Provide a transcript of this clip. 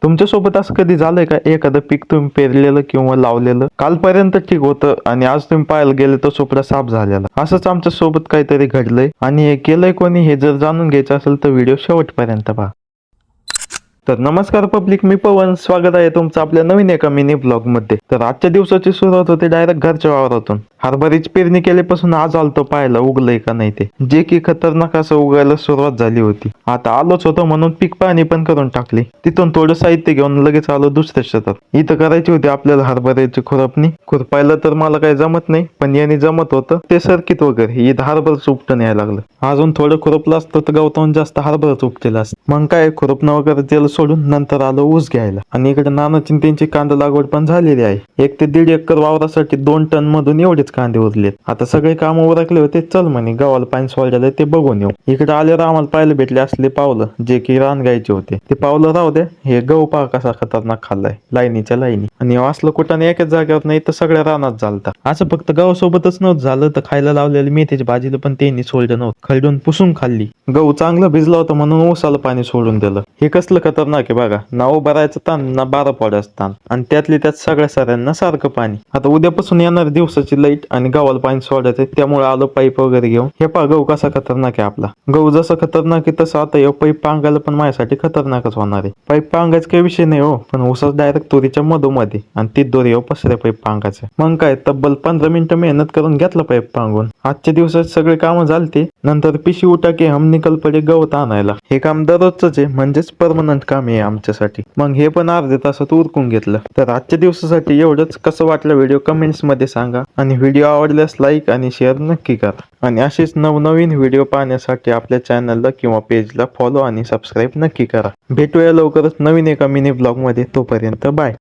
तुमच्यासोबत असं कधी झालंय का एखादं पीक तुम्ही पेरलेलं किंवा लावलेलं कालपर्यंत ठीक होतं आणि आज तुम्ही पाहायला गेले तर सोपडा साफ झालेला. असंच आमच्या सोबत काहीतरी घडलंय आणि हे केलंय कोणी हे जर जाणून घ्यायचं असेल तर व्हिडिओ शेवटपर्यंत पहा. तर नमस्कार पब्लिक, मी पवन, स्वागत आहे तुमचं आपल्या नवीन एका मिनी ब्लॉग मध्ये. तर आजच्या दिवसाची सुरुवात होते डायरेक्ट घरच्या वावरातून. हरभरीची पेरणी केल्यापासून आज आलतो पाहायला उगलंय का नाही ते, जे की खतरनाक असं उगायला सुरुवात झाली होती. आता आलोच होतो म्हणून पीक पाहणी पण करून टाकली. तिथून थोडं साहित्य घेऊन लगेच आलो दुसऱ्या शेतात. इथं करायची होती आपल्याला हरभऱ्याची खुरपणी. खुरपायला तर मला काही जमत नाही, पण याने जमत होतं ते सर्किट वगैरे. इथं हरभरच उपटून यायला लागलं. अजून थोडं खुरपलं असतं तर गवताहून जास्त हरभरच उपटेलं असतं. मग काय खुरपणं वगैरे त्याला सोडून नंतर आलो ऊस घ्यायला. आणि इकडे नानाची त्यांची कांदा लागवड पण झालेली आहे. 1 ते 1.5 एकर वावरासाठी 2 टन मधून एवढेच कांदे उरलेत. आता सगळे काम उरकले होते, चल म्हणे गावाला पाणी सोडलेलं ते बघून येऊ. इकडे आल्यावर आम्हाला पाहायला भेटले असले पावलं, जे की रान गायचे होते. ते पावलं राहू दे, हे गहू पहा कसा खतरनाक खाल्लाय लाईनीच्या लाईनी. आणि असलं कुठं एकाच जागेवर नाही तर सगळ्या रानात झालता. असं फक्त गव्हासोबतच नव्हतं झालं, तर खायला लावलेली मेथीची भाजीला पण त्यांनी सोडलं नव्हतं, खरडून पुसून खाल्ली. गहू चांगला भिजला होता म्हणून ऊसाला पाणी सोडून दिलं. हे कसलं खतरनाक आहे बघा, ना उभं राहायचं ताण ना 12 पडायचं ताण, आणि त्यातली त्यात सगळ्या साऱ्यांना सारखं पाणी. आता उद्यापासून येणार दिवसाची लाईट आणि गव्हाला पाणी सोडायचं, त्यामुळे आलो पाईप वगैरे घेऊन. हे पहा गहू कसा खतरनाक आहे आपला. गहू जसा खतरनाक आहे तसं आता हे पाईप पांगायला पण माझ्यासाठी खतरनाकच होणार आहे. पाईप पांगायचा काही विषय नाही हो, पण ऊसाच डायरेक्ट तुरीच्या मधोमध्ये आणि ती दोरी पसऱ्या पाईप पांगायचं. मग काय तब्बल 15 मिनिटं मेहनत करून घेतलं पाईप पांगून. आजच्या दिवसात सगळे कामं झालते. नंतर पिशी उठा की हम निकल पडे गवत आणायला. हे काम दररोजच आहे, म्हणजेच परमनंट काम आहे आमच्यासाठी. मग हे पण अर्ध्या तासात उरकून घेतलं. तर आजच्या दिवसासाठी एवढंच. कसं वाटलं व्हिडिओ कमेंट्स मध्ये सांगा, आणि व्हिडिओ आवडल्यास लाईक आणि शेअर नक्की करा. आणि असेच नवनवीन व्हिडिओ पाहण्यासाठी आपल्या चॅनलला किंवा पेजला फॉलो आणि सबस्क्राईब नक्की करा. भेटूया लवकरच नवीन एका मिनी ब्लॉग मध्ये. तोपर्यंत बाय.